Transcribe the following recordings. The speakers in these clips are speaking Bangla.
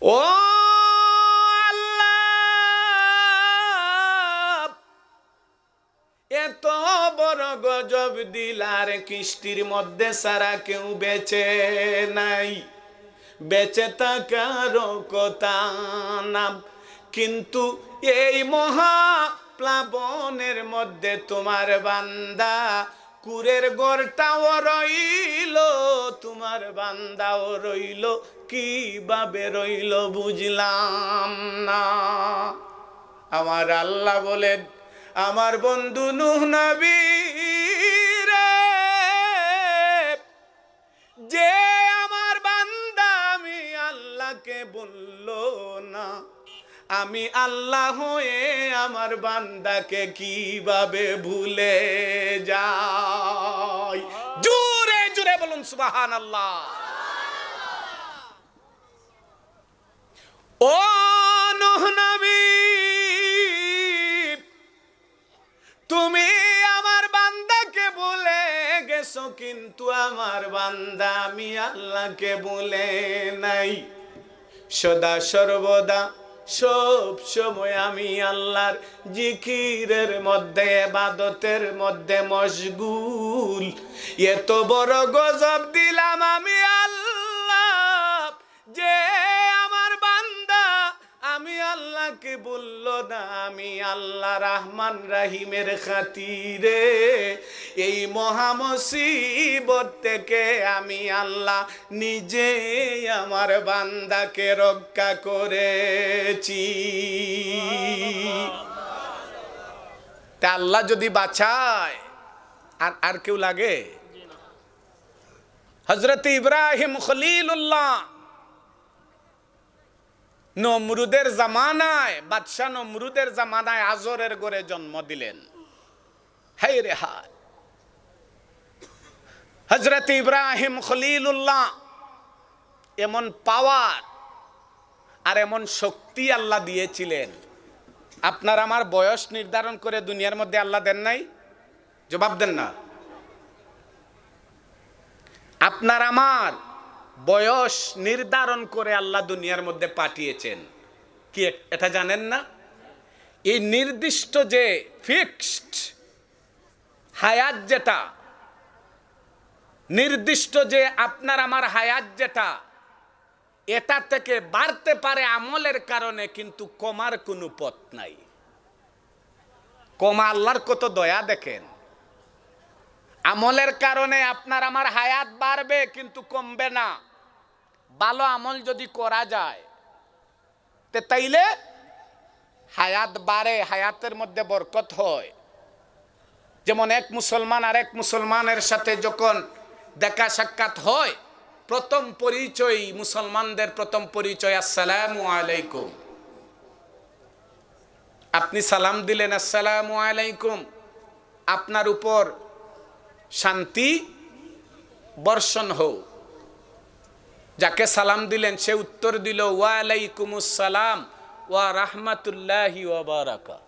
ও আল্লাহ, এত বড় গজব দিলার কিস্তির মধ্যে সারা কেউ বেঁচে নাই, বেঁচে থাকার কথা না, কিন্তু এই মহা প্লাবনের মধ্যে তোমার বান্দা কুরের গড়টাও রইল, তোমার বান্দাও রইল, কিভাবে রইল বুঝলাম না। আমার আল্লাহ বলেন, আমার বন্ধু নূহ নবী রে, যে আমার বান্দা আমি আল্লাহকে বলল না, আমি আল্লাহ হয়ে আমার বান্দাকে কিভাবে ভুলে যাই। জোরে জোরে বলুন সুবহানাল্লাহ। ও নূহ নবী, তুমি আমার বান্দাকে ভুলে গেছো, কিন্তু আমার বান্দা আমি আল্লাহকে ভুলে নাই। সদা সর্বদা সব সময় আমি আল্লাহর জিকিরের মধ্যে, ইবাদতের মধ্যে মশগুল। এত বড় গজব দিলাম আমি আল্লাহ, যে আমার বান্দা আমি আল্লাহকে বলল না, আমি আল্লাহ রহমান রহিমের খাতিরে এই মহা মুসিবত থেকে আমি আল্লাহ নিজে আমার বান্দাকে রক্ষা করেছি। তা আল্লাহ যদি বাঁচায় আর কেউ লাগে? হযরত ইব্রাহিম খলিলুল্লাহ নমরুদের জামানায়, বাদশাহ নমরুদের জামানায় আজরের ঘরে জন্ম দিলেন। হায় রে হায়, হযরত ইব্রাহিম খলিলুল্লাহ এমন পাওয়ার আর এমন শক্তি আল্লাহ দিয়েছিলেন। আপনার আমার বয়স নির্ধারণ করে দুনিয়ার মধ্যে আল্লাহ দেন নাই? জবাব দেন না। আপনার আমার বয়স নির্ধারণ করে আল্লাহ দুনিয়ার মধ্যে পাঠিয়েছেন। কি এটা জানেন না? এই নির্দিষ্ট যে ফিক্সড হায়াত, যেটা নির্দিষ্ট, যে আপনার আমার হায়াত যেটা, এটা থেকে বাড়তে পারে আমলের কারণে, কিন্তু কমার কোনো পথ নাই। কমা আল্লাহর কত দয়া দেখেন। আমলের কারণে আপনার আমার হায়াত বাড়বে কিন্তু কমবে না। ভালো আমল যদি করা যায় তাইলে হায়াত বাড়ে, হায়াতের মধ্যে বরকত হয়। যেমন এক মুসলমান আর এক মুসলমানের সাথে যখন দেখা সাক্ষাৎ হয়, প্রথম পরিচয়, মুসলমানদের প্রথম পরিচয় আসসালামু আলাইকুম। আপনি সালাম দিলেন, আসসালামু আলাইকুম, আপনার উপর শান্তি বর্ষণ হোক। যাকে সালাম দিলেন সে উত্তর দিল ওয়া আলাইকুমুস সালাম ওয়া রাহমাতুল্লাহি ওয়া বারাকাতুহু।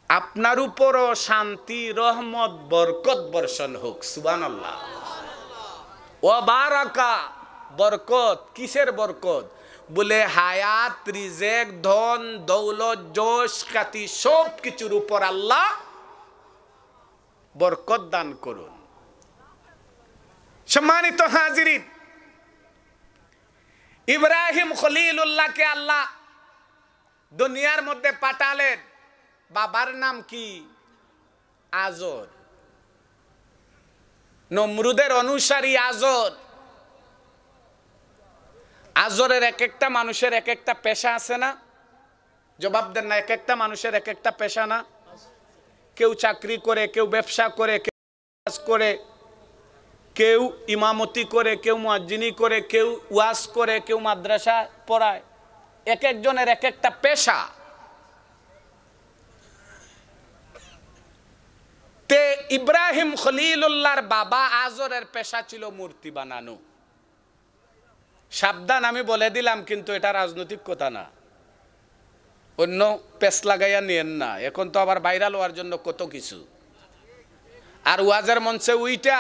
আপনার উপরও শান্তি, রহমত, বরকত বর্ষণ হোক। সুবহানাল্লাহ। ওয়া বারাকা, বরকত। কিসের বরকত? বলে হায়াত, রিজেক, ধন দৌলত, যশ খ্যাতি সব কিছুর উপর আল্লাহ বরকত দান করুন। সম্মানিত হাজিরিন, ইব্রাহিম খলিলুল্লাহকে আল্লাহ দুনিয়ার মধ্যে পাঠালেন। বাবার নাম কি? আজর। নমরুদের অনুসারী আজর। আজরের এক একটা মানুষের এক একটা পেশা আছে না? জবাব দেন না। এক একটা মানুষের এক একটা পেশা না? কেউ চাকরি করে, কেউ ব্যবসা করে, কেউ কাজ করে, কেউ ইমামতি করে, কেউ মুয়াজ্জিনি করে, কেউ ওয়াজ করে, কেউ মাদ্রাসা পড়ায়। এক একজনের এক একটা পেশা। তে ইব্রাহিম খলিলুল্লাহর বাবা আজরের পেশা ছিল মূর্তি বানানো। সাবধান, আমি বলে দিলাম, কিন্তু এটা রাজনৈতিক কথা না, অন্য পেশ লাগাইয়া নিয়েন না। এখন তো আবার ভাইরাল হওয়ার জন্য কত কিছু। আর ওয়াজের মঞ্চে উইটা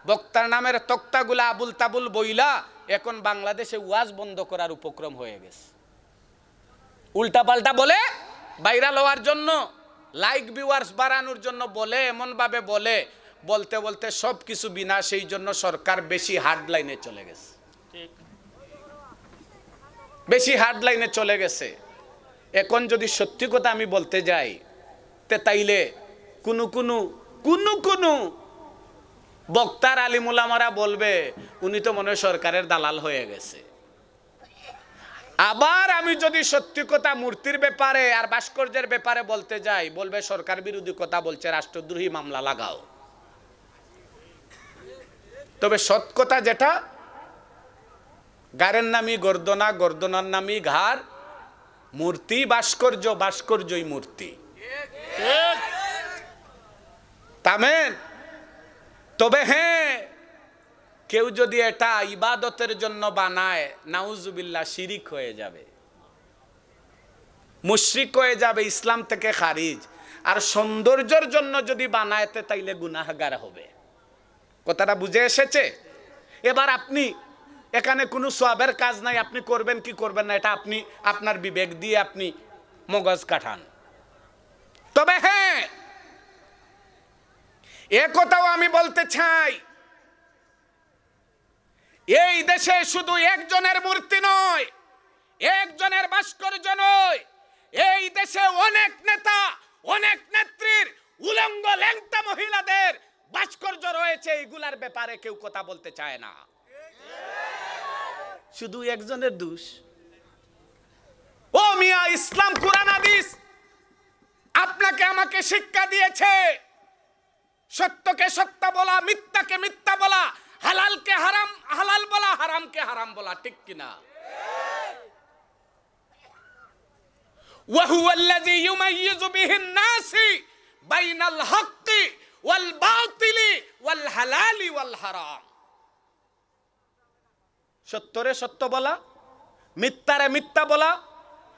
বক্তার নামের তক্তাগুলা আবুল তাবুল বইলা এখন বাংলাদেশে ওয়াজ বন্ধ করার উপক্রম হয়ে গেছে। উল্টা পাল্টা বলে ভাইরাল হওয়ার জন্য, লাইক ভিউয়ার্স বাড়ানোর জন্য বলে, এমন ভাবে বলে, বলতে বলতে সব কিছু বিনা, সেই জন্য সরকার বেশি হার্ড লাইনে চলে গেছে, বেশি হার্ড লাইনে চলে গেছে। এখন যদি সত্যি কথা আমি বলতে যাই, তাইলে কোনো বক্তার আলিমুলামারা বলবে উনি তো মনে হয় সরকারের দালাল হয়ে গেছে। আবার আমি যদি সত্যি কথা মূর্তির ব্যাপারে আর ভাস্কর্যের ব্যাপারে বলতে যাই, বলবে সরকার বিরোধী কথা বলছে, রাষ্ট্রদ্রোহী মামলা লাগাও। তবে সৎ কথা যেটা, গারের নামই গর্দনা, গর্দনার নামই ঘাড়, মূর্তি ভাস্কর্য, ভাস্কর্যই মূর্তি। তামেন। তবে হ্যাঁ, কেউ যদি এটা ইবাদতের জন্য বানায়, নাউজুবিল্লাহ, শিরিক হয়ে যাবে, মুশরিক হয়ে যাবে, ইসলাম থেকে খারিজ। আর সৌন্দর্যের জন্য যদি বানায়, তাইলে গুনাহগার হবে। কথাটা বুঝে এসেছে? এবার আপনি এখানে কোনো সওয়াবের কাজ নাই, আপনি করবেন কি করবেন না, এটা আপনি আপনার বিবেক দিয়ে আপনি মগজ কাটান। তবে হ্যাঁ, এ কথাও আমি বলতে চাই, এই দেশে শুধু একজনের মূর্তি নয়, একজনের ভাস্কর্য নয়, এই দেশে অনেক নেতা, অনেক নেত্রীর উলঙ্গ ল্যাংটা মহিলাদের ভাস্কর্য রয়েছে। এইগুলার ব্যাপারে কেউ কথা বলতে চায় না, শুধু একজনের দোষ। ও মিয়া, ইসলাম কুরআন হাদিস আপনাকে আমাকে শিক্ষা দিয়েছে সত্যকে সত্য বলা, মিথ্যাকে মিথ্যা বলা, হালালকে হারাম হালাল বলা, হারামকে হারাম বলা, ঠিক কিনা? ওয়াহুয়া আল্লাযী ইউমাইয়িযু বিহিন নাসি বাইনাল হাক্কি ওয়াল বাতিলি ওয়াল হালালি ওয়াল হারাম। সত্যরে সত্য বলা, মিথ্যারে মিথ্যা বলা,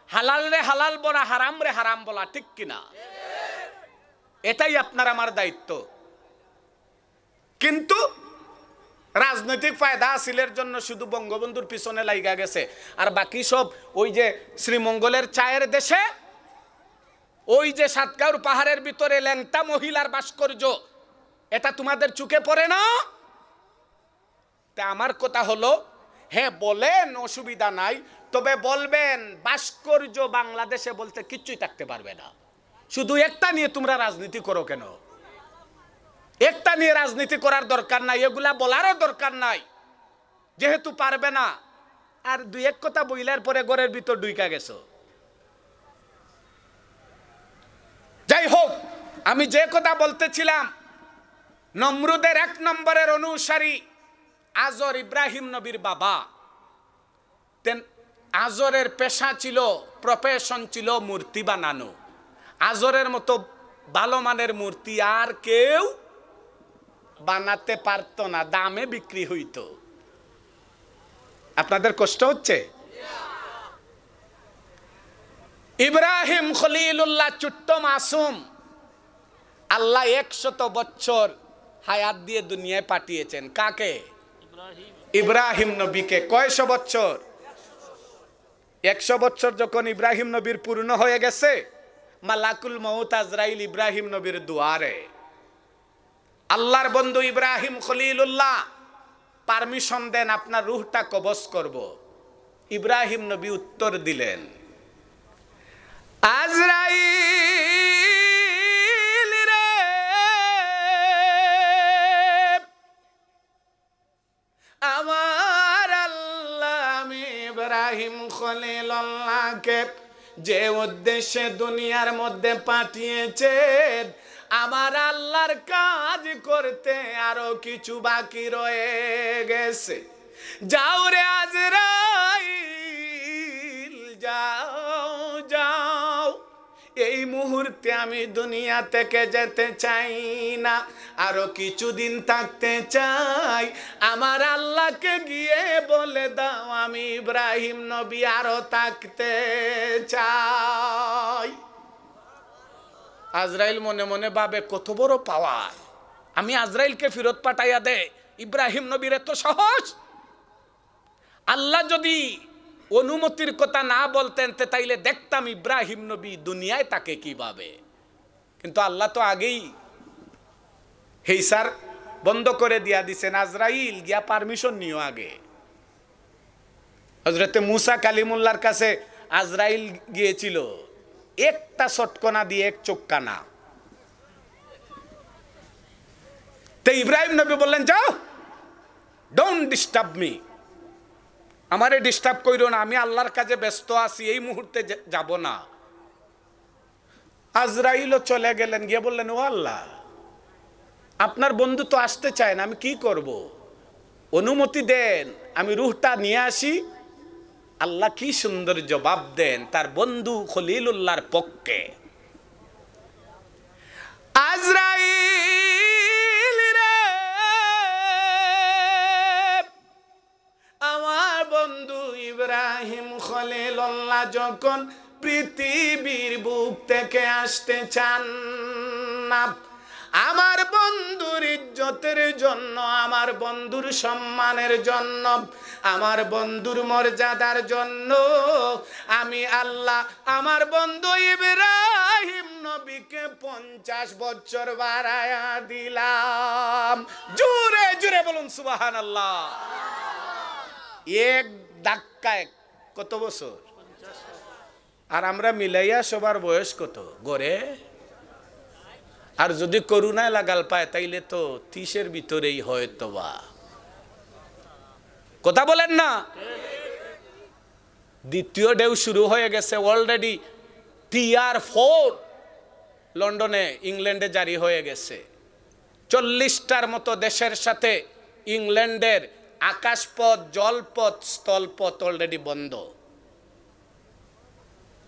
হালাল রে হালাল বলা, হারাম রে হারাম বলা, ঠিক কিনা? এটাই আপনার আমার দায়িত্ব। কিন্তু রাজনৈতিক ফায়দা হাসিলের জন্য শুধু বঙ্গবন্ধুর পিছনে লাগা গেছে, আর বাকি সব ওই যে শ্রীমঙ্গলের চায়ের দেশে, ওই যে সাতকাউর পাহাড়ের ভিতরে ল্যাংটা মহিলার ভাস্কর্য, এটা তোমাদের চোখে পড়ে না? তা আমার কথা হলো, হ্যাঁ বলেন, অসুবিধা নাই, তবে বলবেন ভাস্কর্য বাংলাদেশে বলতে কিচ্ছুই থাকতে পারবে না। শুধু একটা নিয়ে তোমরা রাজনীতি করো কেন? একটা নিয়ে রাজনীতি করার দরকার নাই, এগুলা বলারও দরকার নাই, যেহেতু পারবে না। আর দুই এক কথা বইলার পরে ঘরের ভিতর ঢুইকা গেছো। যাই হোক, আমি যে কথা বলতেছিলাম, নমরুদের 1 নম্বরের অনুসারী আজর, ইব্রাহিম নবীর বাবা। আজরের পেশা ছিল, প্রফেশন ছিল মূর্তি বানানো। আজরের মতো ভালো মানের মূর্তি আর কেউ বানাতে পারতো না, দামে বিক্রি হইতো। আপনাদের কষ্ট হচ্ছে? ইব্রাহিম খলিলুল্লাহ ছোট্ট মাসুম, আল্লাহ 100 বছর হায়াত দিয়ে দুনিয়ায় পাঠিয়েছেন। কাকে? ইব্রাহিম নবীকে। কয়শো বছর? 100 বছর যখন ইব্রাহিম নবীর পূর্ণ হয়ে গেছে, মালাকুল মউত আজরাইল ইব্রাহিম নবীর দুয়ারে। আল্লাহর বন্ধু ইব্রাহিম খলিলুল্লাহ পারমিশন দেন, আপনার রূহটা কবজ করব। ইব্রাহিম নবী উত্তর দিলেন, আজরাইল রে, আমার আল্লাহ আমি ইব্রাহিম খলিলুল্লাহকে যে উদ্দেশ্যে দুনিয়ার মধ্যে পাঠিয়েছেন, আমার আল্লাহর কাজ করতে আরো কিছু বাকি রয়ে গেছে। যাও রে আজরাইল, যাও যাও, এই মুহূর্তে আমি দুনিয়া থেকে যেতে চাই না, আরো কিছুদিন থাকতে চাই। আমার আল্লাহকে গিয়ে বলে দাও আমি ইব্রাহিম নবী আরো থাকতে চাই। আজরাইল মনে মনে ভাবে, কত বড় পাওয়ার, আমি আজরাইলকে ফেরত পাঠাইয়া দে, ইব্রাহিম নবীর এত সাহস। আল্লাহ যদি অনুমতির কথা না বলতেন তাইলে দেখতাম ইব্রাহিম নবী দুনিয়ায় তাকে কিভাবে। কিন্তু আল্লাহ তো আগেই হেইসার বন্ধ করে দিয়া দিছেন। আজরাইল গিয়া পারমিশন নিও আগে। হযরতে মুসা কালিমুল্লাহর কাছে আজরাইল গিয়েছিল, একটা চটকনা দিয়ে এক চোখকানা। তো ইব্রাহিম নবী বললেন, যাও, ডোন্ট ডিস্টার্ব মি, আমারে ডিস্টার্ব কইরো না, আমি আল্লাহর কাজে ব্যস্ত আছি, এই মুহূর্তে যাব না। আজরাইলও চলে গেলেন, গিয়ে বললেন, ও আল্লাহ, আপনার বন্ধু তো আসতে চায় না, আমি কি করব? অনুমতি দেন, আমি রূহটা নিয়ে আসি। আল্লাহ কি সুন্দর জবাব দেন তার বন্ধু খলিলুল্লাহর পক্ষে। আজরাইল রে, আমার বন্ধু ইব্রাহিম খলিলুল্লাহ যখন পৃথিবীর বুক থেকে আসতে চান না, আমার বন্ধুর ইজ্জতের জন্য, আমার বন্ধুর সম্মানের জন্য, আমার বন্ধুর মর্যাদার জন্য আমি আল্লাহ আমার বন্ধু ইব্রাহিম নবীকে 50 বছর বাড়ায়া দিলাম। জোরে জোরে বলুন সুবহানাল্লাহ। এক ধাক্কায় কত বছর? আর আমরা মিলাইয়া সবার বয়স কত গড়ে? আর যদি করুণায় লাগাল পায় তাইলে তো 30-এর ভিতরেই হয়তো বা। কথা বলেন না? দ্বিতীয় ঢেউ শুরু হয়ে গেছে অলরেডি। Tier 4 লন্ডনে, ইংল্যান্ডে জারি হয়ে গেছে। 40টার মতো দেশের সাথে ইংল্যান্ডের আকাশপথ, জলপথ, স্থলপথ অলরেডি বন্ধ।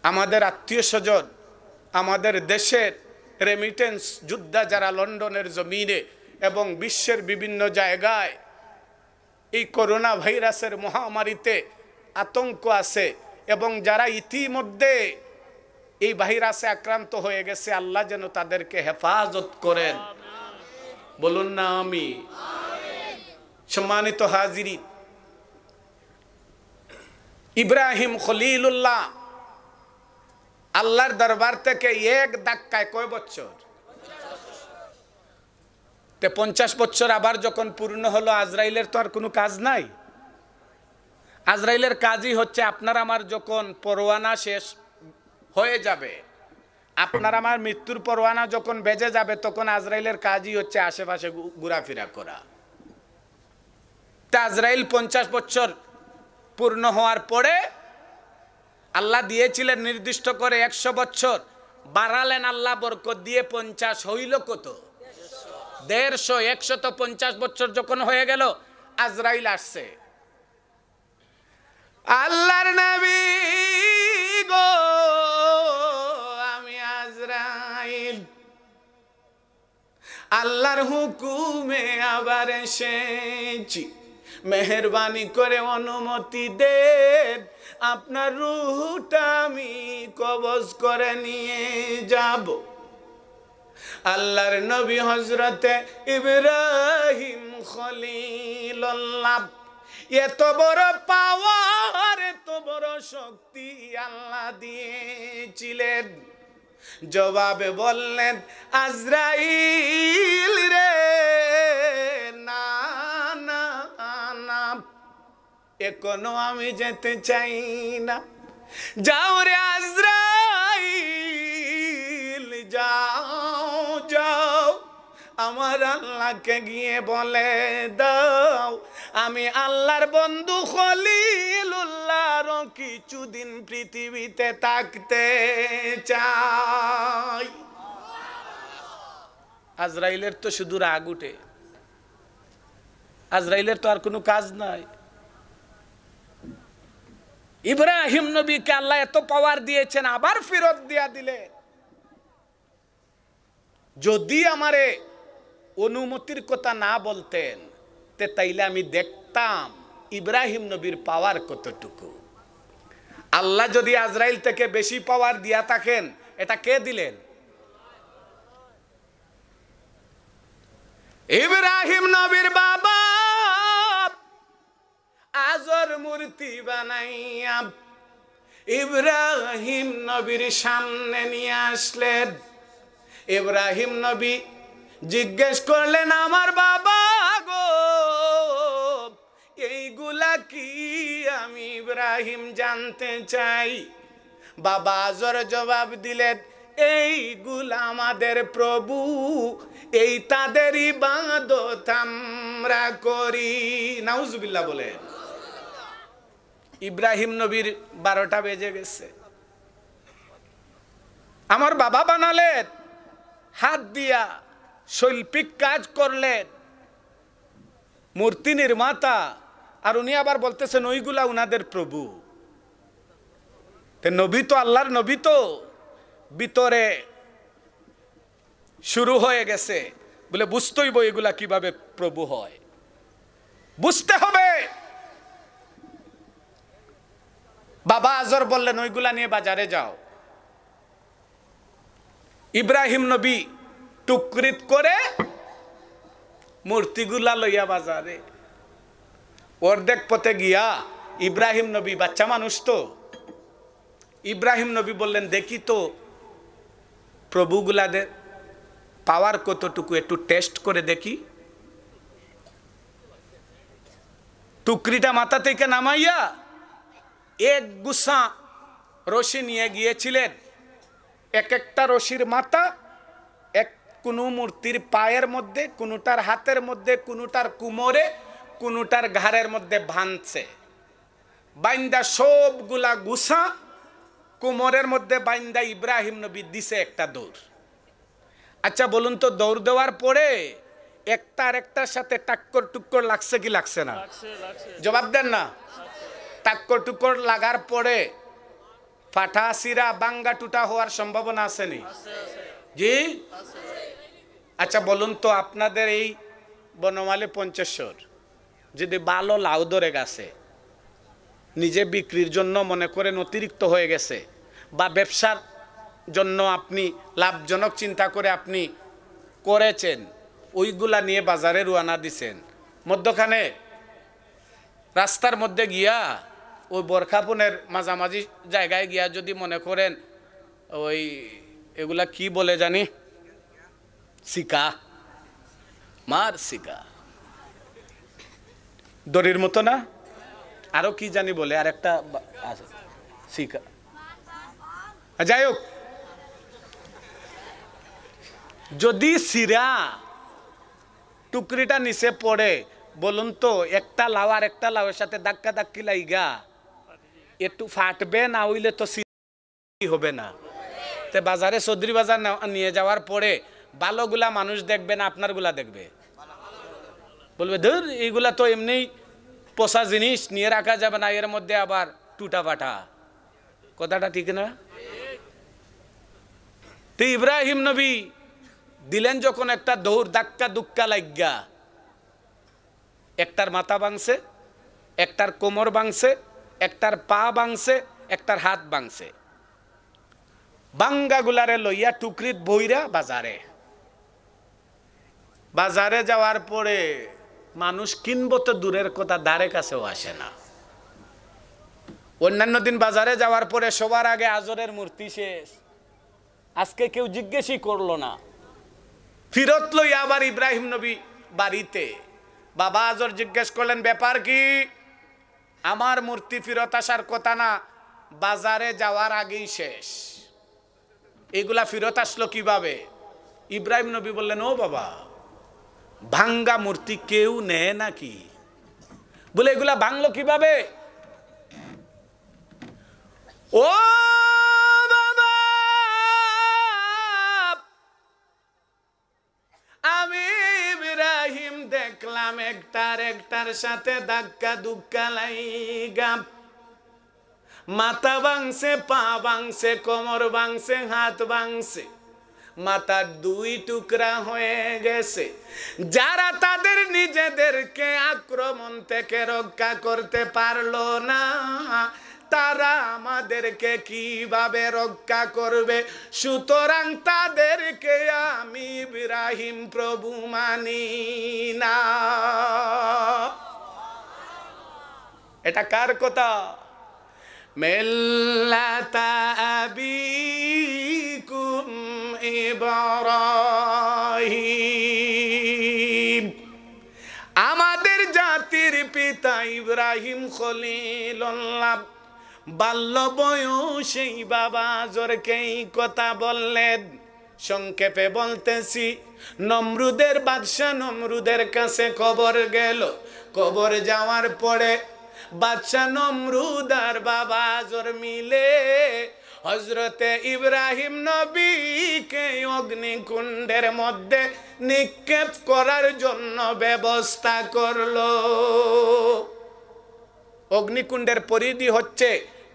আমাদের আত্মীয় স্বজন, আমাদের দেশের রেমিটেন্স যোদ্ধা যারা লন্ডনের জমিনে এবং বিশ্বের বিভিন্ন জায়গায় এই করোনা ভাইরাসের মহামারীতে আতঙ্ক আছে, এবং যারা ইতিমধ্যে এই ভাইরাসে আক্রান্ত হয়ে গেছে, আল্লাহ যেন তাদেরকে হেফাজত করেন। বলুন না আমিন। সম্মানিত হাজিরিন, ইব্রাহিম খলিলুল্লাহ আল্লাহর দরবার থেকে এক ধাক্কায় কয় বছর? 50 বছর আবার যখন পূর্ণ হলো, আজরাইলের তো আর কোনো কাজ নাই। আজরাইলের কাজই হচ্ছে আপনার আমার যখন পরোয়ানা শেষ হয়ে যাবে, আপনার আমার মৃত্যুর পরোয়ানা যখন বেজে যাবে, তখন আজরাইলের কাজই হচ্ছে আশেপাশে ঘোরাফেরা করা। তা আজরাইল 50 বছর পূর্ণ হওয়ার পরে আল্লাহ দিয়েছিলেন নির্দিষ্ট করে 100 বছর, বাড়ালেন আল্লাহ বরকত দিয়ে 50, হইল কত? 150। 150 বছর যখন হয়ে গেল, আজরাইল আসছে। আল্লাহর নবী গো, আমি আজরাইল আল্লাহর হুকুমে আবার এসেছি, মেহেরবানি করে অনুমতি দেন, আপনার রূহটা আমি কবজ করে নিয়ে যাব। আল্লাহর নবী হযরতে ইব্রাহিম খলিলুল্লাহ এত বড় পাওয়ার, এত বড় শক্তি আল্লাহ দিয়েছিলেন। জবাবে বললেন, আজরাইল রে, না না না, এখনো আমি যেতে চাই না। যাও রে আজরাইল, যাও যাও, আমার আল্লাহকে গিয়ে বলে দাও, আমি আল্লাহর বন্ধু খলিলুল্লাহর কিছুদিন পৃথিবীতে থাকতে চাই। আজরাইলের তো শুধু রাগ উঠে, আজরাইলের তো আর কোনো কাজ নাই। ইব্রাহিম নবীকে আল্লাহ এত পাওয়ার দিয়েছেন, আবার ফেরত দিয়া দিলে। যদি আমারে অনুমতির কথা না বলতেন, তাইলে আমি দেখতাম ইব্রাহিম নবীর পাওয়ার কতটুকু। আল্লাহ যদি আজরাইল থেকে বেশি পাওয়ার দিয়া থাকেন, এটা কে দিলেন? ইব্রাহিম নবীর বাবা আজর মূর্তি বানাইয়া ইব্রাহিম নবীর সামনে নিয়ে আসলেন। ইব্রাহিম নবী জিজ্ঞেস করলেন, আমার বাবা গো, এইগুলা কি? আমি ইব্রাহিম জানতে চাই। বাবা আজর জবাব দিলেন, এইগুলা আমাদের প্রভু, এই তাদের ইবাদত আমরা করি। নাউজুবিল্লাহ বলে। ইব্রাহিম নবীর 12টা বেজে গেছে। আমার বাবা বানালেন, হাত দিয়া শৈল্পিক কাজ করলেন, মূর্তি নির্মাতা, আর উনি আবার বলতেছেন ওইগুলা উনাদের প্রভু। নবী তো আল্লাহর নবী, তো ভিতরে শুরু হয়ে গেছে বলে বুঝতেই বই এগুলা কিভাবে প্রভু হয়, বুঝতে হবে। বাবা আজর বললেন ওইগুলা নিয়ে বাজারে যাও। ইব্রাহিম নবী টুকরিত করে মূর্তিগুলা লইয়া বাজারে। অর্ধেক পথে গিয়া ইব্রাহিম নবী, বাচ্চা মানুষ তো, ইব্রাহিম নবী বললেন, দেখি তো প্রভুগুলাদের পাওয়ার কতটুকু, একটু টেস্ট করে দেখি। টুকরিটা মাথা থেকে নামাইয়া এক গুছা রশি নিয়ে গিয়েছিলেন। এক একটা রশির মাথা এক কোনো মূর্তির পায়ের মধ্যে, কোনোটার হাতের মধ্যে, কোনোটার কোমরে, কোনোটার ঘাড়ের মধ্যে বাঁধছে। বাইন্দা সবগুলা গুছা কোমরের মধ্যে বাইন্দা ইব্রাহিম নবী দিছে একটা দৌড়। আচ্ছা বলুন তো, দৌড় দেওয়ার পরে একটার একটার সাথে টাক্কর টুক্কর লাগছে কি লাগছে না? জবাব দেন না। টাক্কর টুক্কর লাগার পরে ফাটা সিরা বাঙ্গা টুটা হওয়ার সম্ভাবনা আসেনি? জি। আচ্ছা বলুন তো, আপনাদের এই বনমালী পঞ্চেশ্বর যদি ভালো লাউ ধরে গেছে, নিজে বিক্রির জন্য মনে করেন অতিরিক্ত হয়ে গেছে, বা ব্যবসার জন্য আপনি লাভজনক চিন্তা করে আপনি করেছেন, ওইগুলা নিয়ে বাজারে রওনা দিছেন, মধ্যখানে রাস্তার মধ্যে গিয়া ওই বরখাপুনের মাঝামাঝি জায়গায় গিয়া যদি মনে করেন ওই এগুলা কি বলে জানি, শিকা, মার শিকা, দড়ির মতো না, আরো কি জানি বলে, আর একটা শিকা, যাই হোক, যদি সিরা টুকরিটা নিচে পড়ে, বলুন তো একটা লাউ আর একটা লাউয়ের সাথে ধাক্কা ধাক্কি লাইগা একটু ফাটবে না? হইলে তো হবে না। তে বাজারে চৌধুরী বাজার নিয়ে যাওয়ার পরে ভালোগুলা মানুষ দেখবে না আপনার গুলা দেখবে? বলবে ধর এইগুলা তো এমনি পোষা জিনিস, নিয়ে রাখা যাবে না, এর মধ্যে আবার টুটা পাটা। কথাটা ঠিক না? তো ইব্রাহিম নবী দিলেন যখন একটা দৌড়, ধাক্কা দুক্কা লাগিয়া একটার মাথা ভাঙছে, একটার কোমর ভাঙছে, একটার পা ভাঙছে, একটার হাত ভাঙছে। বাঙ্গা গুলারে লইয়া টুকরিত বইরা বাজারে যাওয়ার পরে মানুষ কিনবো তো দূরের কথা, দ্বারে কাছেও আসে না। অন্যান্য দিন বাজারে যাওয়ার পরে সবার আগে আজরের মূর্তি শেষ, আজকে কেউ জিজ্ঞেসই করলো না। ফিরত লই আবার ইব্রাহিম নবী বাড়িতে। বাবা আজর জিজ্ঞেস করলেন, ব্যাপার কি? আমার মূর্তি ফিরত আসার কথা না, বাজারে যাওয়ার আগেই শেষ, এগুলা ফিরত আসলো কিভাবে? ইব্রাহিম নবী বললেন, ও বাবা, ভাঙ্গা মূর্তি কেউ নেয় নাকি? বলে এগুলা ভাঙলো কিভাবে? ও বাবা, আমি ইব্রাহিম দেখলাম একটার সাথে ধাক্কা দুক্কা লাইগা মাথা ভাঙছে, পা ভাঙছে, কোমর ভাঙছে, হাত ভাঙছে, মাথার 2 টুকরা হয়ে গেছে। যারা তাদের নিজেদেরকে আক্রমণ থেকে রক্ষা করতে পারলো না, তারা আমাদেরকে কিভাবে রক্ষা করবে? সুতরাং তাদেরকে আমি ইব্রাহিম প্রভু মানি না। এটা কার কথা? মিল্লাতা আবিকুম ইব্রাহিম, আমাদের জাতির পিতা ইব্রাহিম খলিলুল্লাহ বাল্য বয়সেই বাবা আজরকেই কথা বললেন। সংক্ষেপে বলতেছি, নমরুদের বাদশা নমরুদের কাছে খবর গেল। খবর যাওয়ার পরে বাদশা নমরুদ আর বাবা আজর মিলে হযরতে ইব্রাহিম নবীকে অগ্নিকুণ্ডের মধ্যে নিক্ষেপ করার জন্য ব্যবস্থা করলো। অগ্নিকুণ্ডের পরিধি হচ্ছে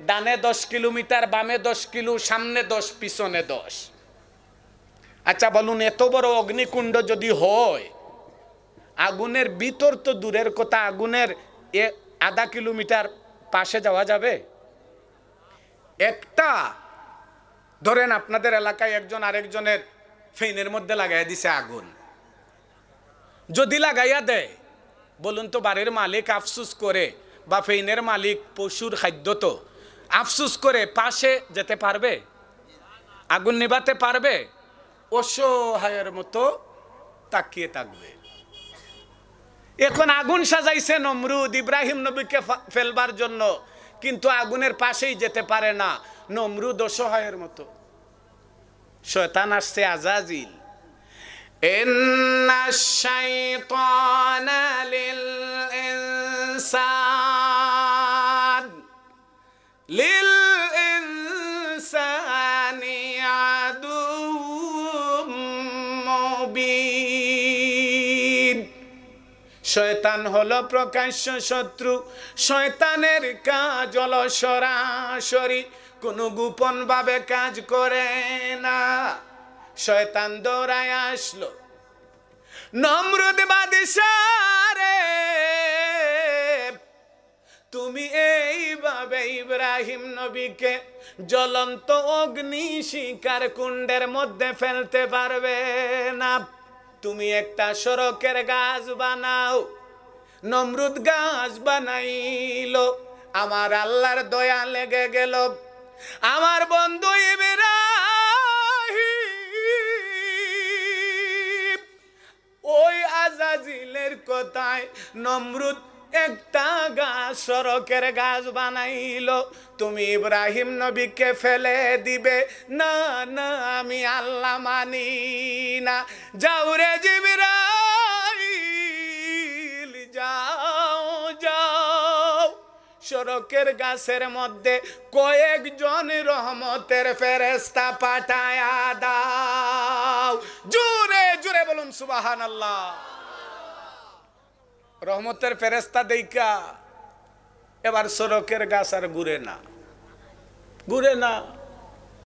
ডানে 10 কিলোমিটার, বামে 10 কিলো, সামনে 10, পিছনে 10। আচ্ছা বলুন, এত বড় অগ্নিকুণ্ড যদি হয়, আগুনের ভিতর তো দূরের কথা, আগুনের আধা কিলোমিটার পাশে যাওয়া যাবে? একটা ধরেন আপনাদের এলাকায় একজন আরেকজনের ফেইনের মধ্যে লাগাইয়া দিছে আগুন, যদি লাগাইয়া দেয়, বলুন তো বাড়ির মালিক আফসুস করে, বা ফেইনের মালিক পশুর খাদ্য তো আফসুস করে পাশে যেতে পারবে? আগুন নিভাতে পারবে? অসহায়ের মতো তাকিয়ে থাকবে। এখন আগুন সাজাইছে নমরুদ ইব্রাহিম নবীকে ফেলবার জন্য, কিন্তু আগুনের পাশেই যেতে পারে না। নমরুদ অসহায়ের মতো। শয়তান আসছে আজাজিল, ইন্নাশ শাইতানা লিল ইনসানি আদুউম মুবিন। শয়তান হলো প্রকাশ্য শত্রু। শয়তানের কাজ হলো সরাসরি, কোনো গোপন ভাবে কাজ করে না। শয়তান দৌড়ায় আসলো, নমরুদ বাদশা রে, তুমি এইভাবে ইব্রাহিম নবীকে জ্বলন্ত অগ্নি শিখার কুণ্ডের মধ্যে ফেলতে পারবে না। তুমি একটা সড়কের গাছ বানাও। নমরুদ গাছ বানাইলো, আমার আল্লাহর দয়া লেগে গেল। আমার বন্ধু ইব্রাহিম ওই আজাজিলের কথায় নমরুদ একটা গাছ, সড়কের গাছ বানাইলো। তুমি ইব্রাহিম নবীকে ফেলে দিবে? না না, আমি আল্লাহ মানি না। যাও রে জিবরাইল, যাও যাও, সড়কের গাছের মধ্যে কয়েকজন রহমতের ফেরেশতা পাঠায়া দাও। জোরে জোরে বলুন সুবহানাল্লাহ। রহমতের ফেরেশতা দেইকা এবার সড়কের গাছ আর ঘুরে না, ঘুরে না।